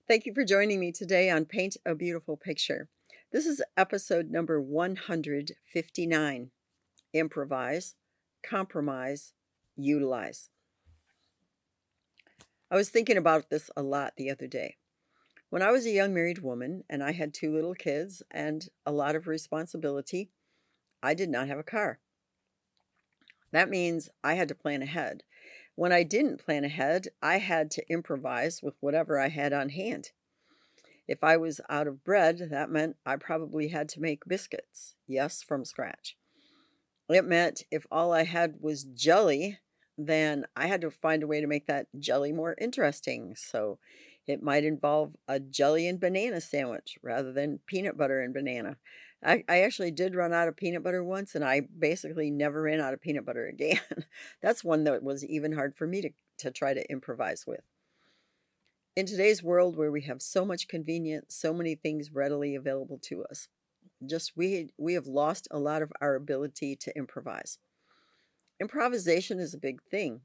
Thank you for joining me today on Paint a Beautiful Picture. This is episode number 159. Improvise, compromise, utilize. I was thinking about this a lot the other day. When I was a young married woman and I had two little kids and a lot of responsibility, I did not have a car. That means I had to plan ahead. When I didn't plan ahead, I had to improvise with whatever I had on hand. If I was out of bread, that meant I probably had to make biscuits. Yes, from scratch. It meant if all I had was jelly, then I had to find a way to make that jelly more interesting. So it might involve a jelly and banana sandwich rather than peanut butter and banana. I actually did run out of peanut butter once, and I basically never ran out of peanut butter again. That's one that was even hard for me to try to improvise with. In today's world where we have so much convenience, so many things readily available to us, just we have lost a lot of our ability to improvise. Improvisation is a big thing.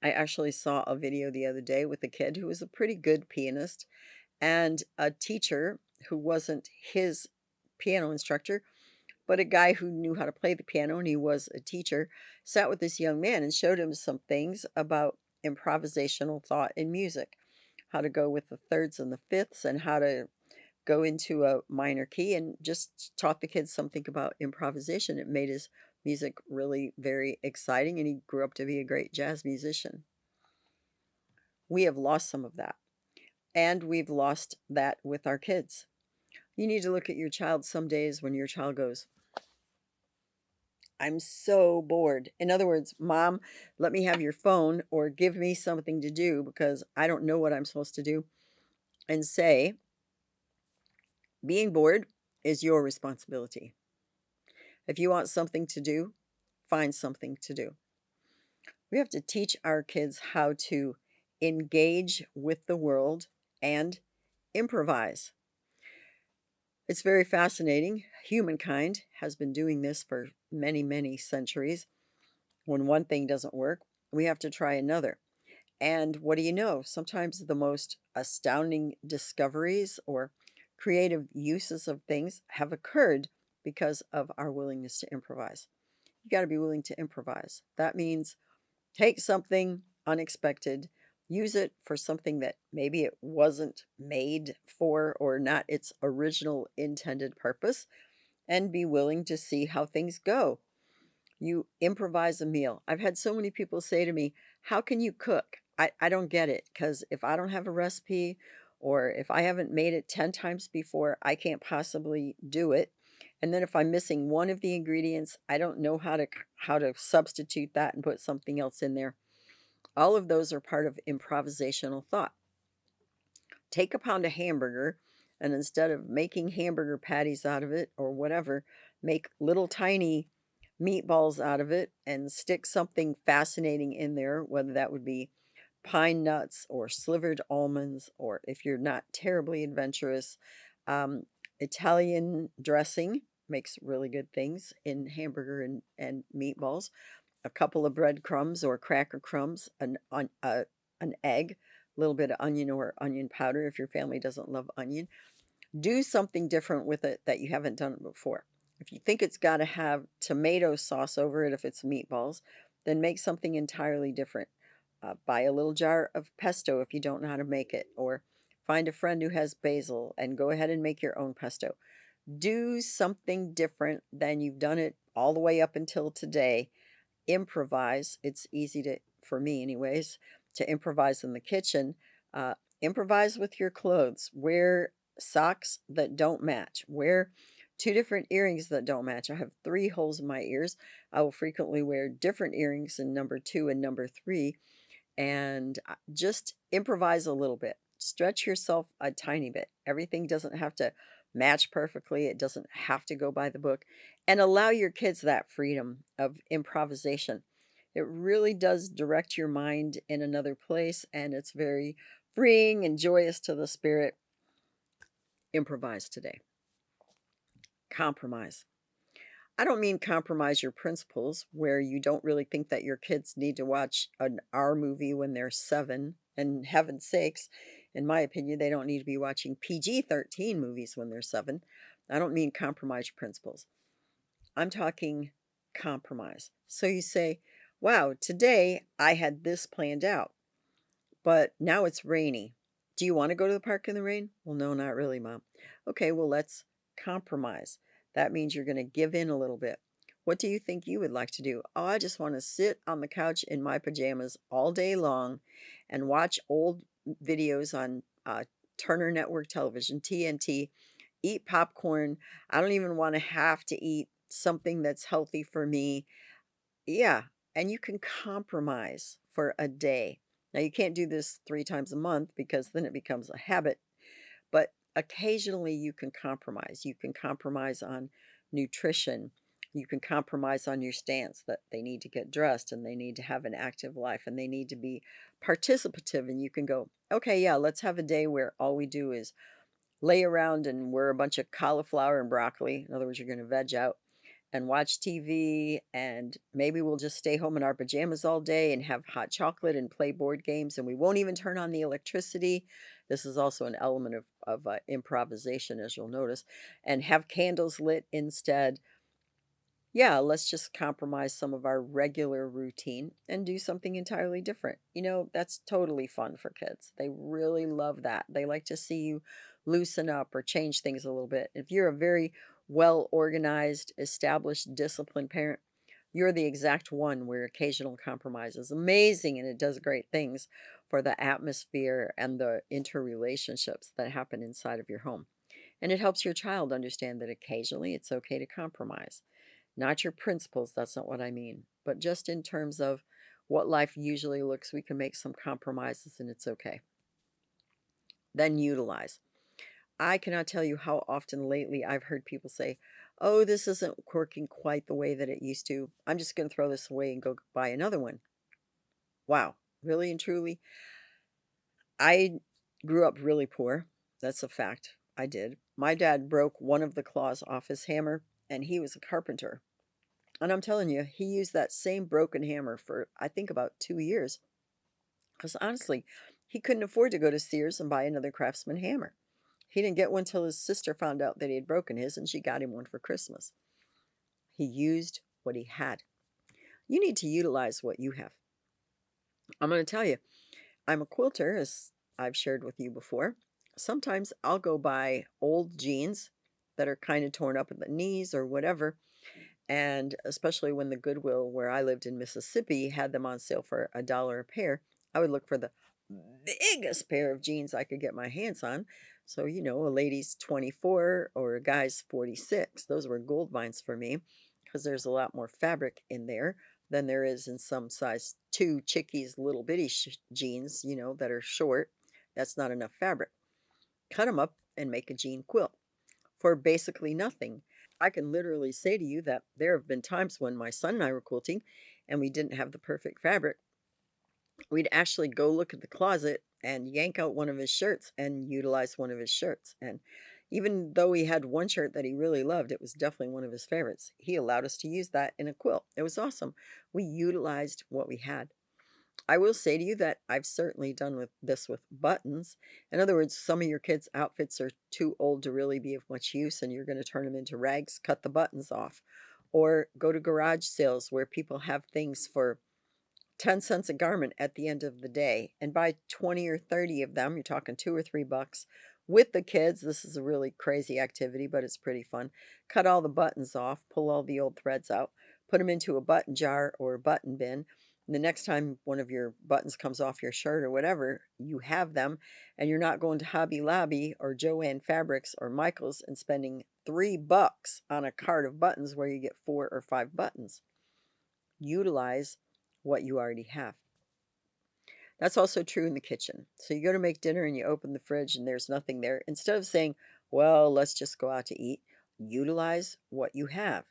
I actually saw a video the other day with a kid who was a pretty good pianist and a teacher who wasn't his piano instructor, but a guy who knew how to play the piano and he was a teacher, sat with this young man and showed him some things about improvisational thought in music, how to go with the thirds and the fifths and how to go into a minor key, and just taught the kids something about improvisation. It made his music really very exciting and he grew up to be a great jazz musician. We have lost some of that, and we've lost that with our kids. You need to look at your child some days when your child goes, I'm so bored. In other words, Mom, let me have your phone or give me something to do because I don't know what I'm supposed to do. And say, being bored is your responsibility. If you want something to do, find something to do. We have to teach our kids how to engage with the world and improvise. It's very fascinating. Humankind has been doing this for many, many centuries. When one thing doesn't work, we have to try another. And what do you know? Sometimes the most astounding discoveries or creative uses of things have occurred because of our willingness to improvise. You got to be willing to improvise. That means take something unexpected, use it for something that maybe it wasn't made for or not its original intended purpose, and be willing to see how things go. You improvise a meal. I've had so many people say to me, how can you cook? I don't get it, because if I don't have a recipe or if I haven't made it 10 times before, I can't possibly do it. And then if I'm missing one of the ingredients, I don't know how to substitute that and put something else in there. All of those are part of improvisational thought. Take a pound of hamburger, and instead of making hamburger patties out of it or whatever, make little tiny meatballs out of it and stick something fascinating in there, whether that would be pine nuts or slivered almonds, or if you're not terribly adventurous, um, Italian dressing makes really good things in hamburger and meatballs. A couple of breadcrumbs or cracker crumbs, an egg, a little bit of onion or onion powder if your family doesn't love onion. Do something different with it that you haven't done before. If you think it's got to have tomato sauce over it if it's meatballs, then make something entirely different. Buy a little jar of pesto if you don't know how to make it, or find a friend who has basil and go ahead and make your own pesto. Do something different than you've done it all the way up until today. Improvise. It's easy to, for me anyways, to improvise in the kitchen. Uh, Improvise with your clothes. Wear socks that don't match. Wear two different earrings that don't match. I have 3 holes in my ears. I will frequently wear different earrings in number 2 and number 3, and just improvise a little bit. Stretch yourself a tiny bit. Everything doesn't have to match perfectly, it doesn't have to go by the book, and allow your kids that freedom of improvisation. It really does direct your mind in another place, and it's very freeing and joyous to the spirit. Improvise today. Compromise. I don't mean compromise your principles where you don't really think that your kids need to watch an R movie when they're 7. And heaven's sakes, In my opinion, they don't need to be watching PG-13 movies when they're 7. I don't mean compromise principles. I'm talking compromise. So you say, wow, today I had this planned out, but now it's rainy. Do you want to go to the park in the rain? Well, no, not really, Mom. Okay, well, let's compromise. That means you're going to give in a little bit. What do you think you would like to do? Oh, I just want to sit on the couch in my pajamas all day long and watch old videos on Turner Network Television, TNT, eat popcorn. I don't even want to have to eat something that's healthy for me. Yeah, and you can compromise for a day. Now, you can't do this 3 times a month because then it becomes a habit, but occasionally you can compromise. You can compromise on nutrition. You can compromise on your stance that they need to get dressed and they need to have an active life and they need to be participative. And you can go, okay, yeah, let's have a day where all we do is lay around and we're a bunch of cauliflower and broccoli. In other words, you're going to veg out and watch TV, and maybe we'll just stay home in our pajamas all day and have hot chocolate and play board games, and we won't even turn on the electricity. This is also an element of improvisation, as you'll notice, and have candles lit instead. Yeah, let's just compromise some of our regular routine and do something entirely different. That's totally fun for kids. They really love that. They like to see you loosen up or change things a little bit. If you're a very well organized, established, disciplined parent, you're the exact one where occasional compromise is amazing and it does great things for the atmosphere and the interrelationships that happen inside of your home. And it helps your child understand that occasionally it's okay to compromise. Not your principles, that's not what I mean, but just in terms of what life usually looks, we can make some compromises and it's okay. Then utilize. I cannot tell you how often lately I've heard people say, oh, this isn't working quite the way that it used to. I'm just going to throw this away and go buy another one. Wow, really and truly? I grew up really poor. That's a fact. I did. My dad broke one of the claws off his hammer, and he was a carpenter. And I'm telling you, he used that same broken hammer for, I think, about 2 years. Because honestly, he couldn't afford to go to Sears and buy another Craftsman hammer. He didn't get one till his sister found out that he had broken his, and she got him one for Christmas. He used what he had. You need to utilize what you have. I'm going to tell you, I'm a quilter, as I've shared with you before. Sometimes I'll go buy old jeans that are kind of torn up at the knees or whatever. And especially when the Goodwill where I lived in Mississippi had them on sale for $1 a pair, I would look for the biggest pair of jeans I could get my hands on. So, a lady's 24 or a guy's 46. Those were gold mines for me because there's a lot more fabric in there than there is in some size 2 chickies little bitty jeans, that are short. That's not enough fabric. Cut them up and make a jean quilt for basically nothing. I can literally say to you that there have been times when my son and I were quilting and we didn't have the perfect fabric. We'd actually go look at the closet and yank out one of his shirts and utilize one of his shirts. And even though he had one shirt that he really loved, it was definitely one of his favorites. He allowed us to use that in a quilt. It was awesome. We utilized what we had. I will say to you that I've certainly done with this with buttons. In other words, some of your kids' outfits are too old to really be of much use, and you're going to turn them into rags, cut the buttons off. Or go to garage sales where people have things for 10 cents a garment at the end of the day and buy 20 or 30 of them. You're talking $2 or $3 with the kids. This is a really crazy activity, but it's pretty fun. Cut all the buttons off, pull all the old threads out, put them into a button jar or a button bin. And the next time one of your buttons comes off your shirt or whatever, you have them, and you're not going to Hobby Lobby or Joann Fabrics or Michaels and spending $3 on a cart of buttons where you get 4 or 5 buttons. Utilize what you already have. That's also true in the kitchen. So you go to make dinner and you open the fridge and there's nothing there. Instead of saying, well, let's just go out to eat, utilize what you have.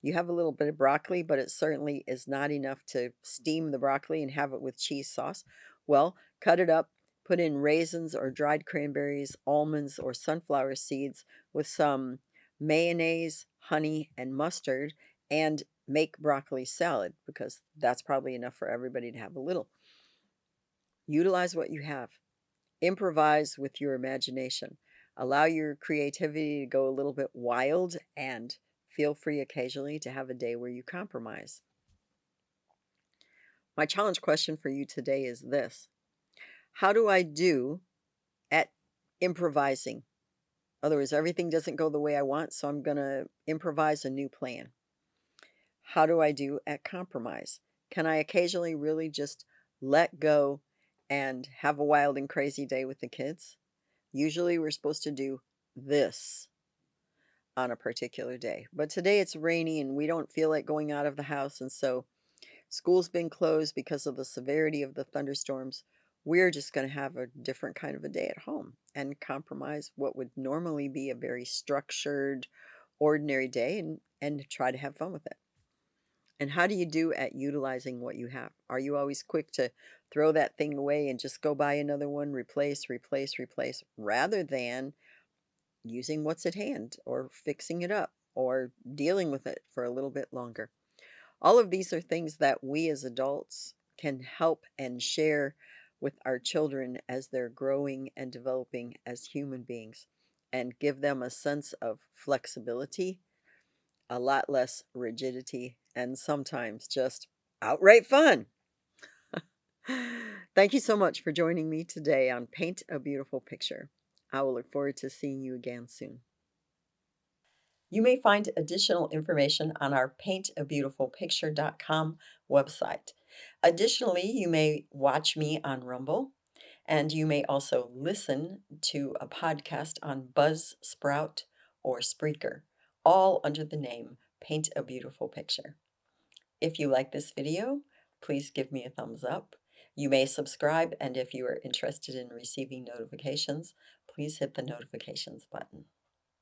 You have a little bit of broccoli, but it certainly is not enough to steam the broccoli and have it with cheese sauce. Well, cut it up, put in raisins or dried cranberries, almonds or sunflower seeds with some mayonnaise, honey, and mustard, and make broccoli salad because that's probably enough for everybody to have a little. Utilize what you have. Improvise with your imagination. Allow your creativity to go a little bit wild and feel free occasionally to have a day where you compromise. My challenge question for you today is this: how do I do at improvising? In other words, everything doesn't go the way I want, so I'm going to improvise a new plan. How do I do at compromise? Can I occasionally really just let go and have a wild and crazy day with the kids? Usually we're supposed to do this on a particular day, but today it's rainy and we don't feel like going out of the house, and so school's been closed because of the severity of the thunderstorms. We're just going to have a different kind of a day at home and compromise what would normally be a very structured, ordinary day and try to have fun with it. And how do you do at utilizing what you have? Are you always quick to throw that thing away and just go buy another one, replace, replace, replace, rather than using what's at hand or fixing it up or dealing with it for a little bit longer? All of these are things that we as adults can help and share with our children as they're growing and developing as human beings and give them a sense of flexibility, a lot less rigidity, and sometimes just outright fun. Thank you so much for joining me today on Paint a Beautiful Picture. I will look forward to seeing you again soon. You may find additional information on our paintabeautifulpicture.com website. Additionally, you may watch me on Rumble, and you may also listen to a podcast on Buzzsprout or Spreaker, all under the name Paint a Beautiful Picture. If you like this video, please give me a thumbs up. You may subscribe, and if you are interested in receiving notifications, please hit the notifications button.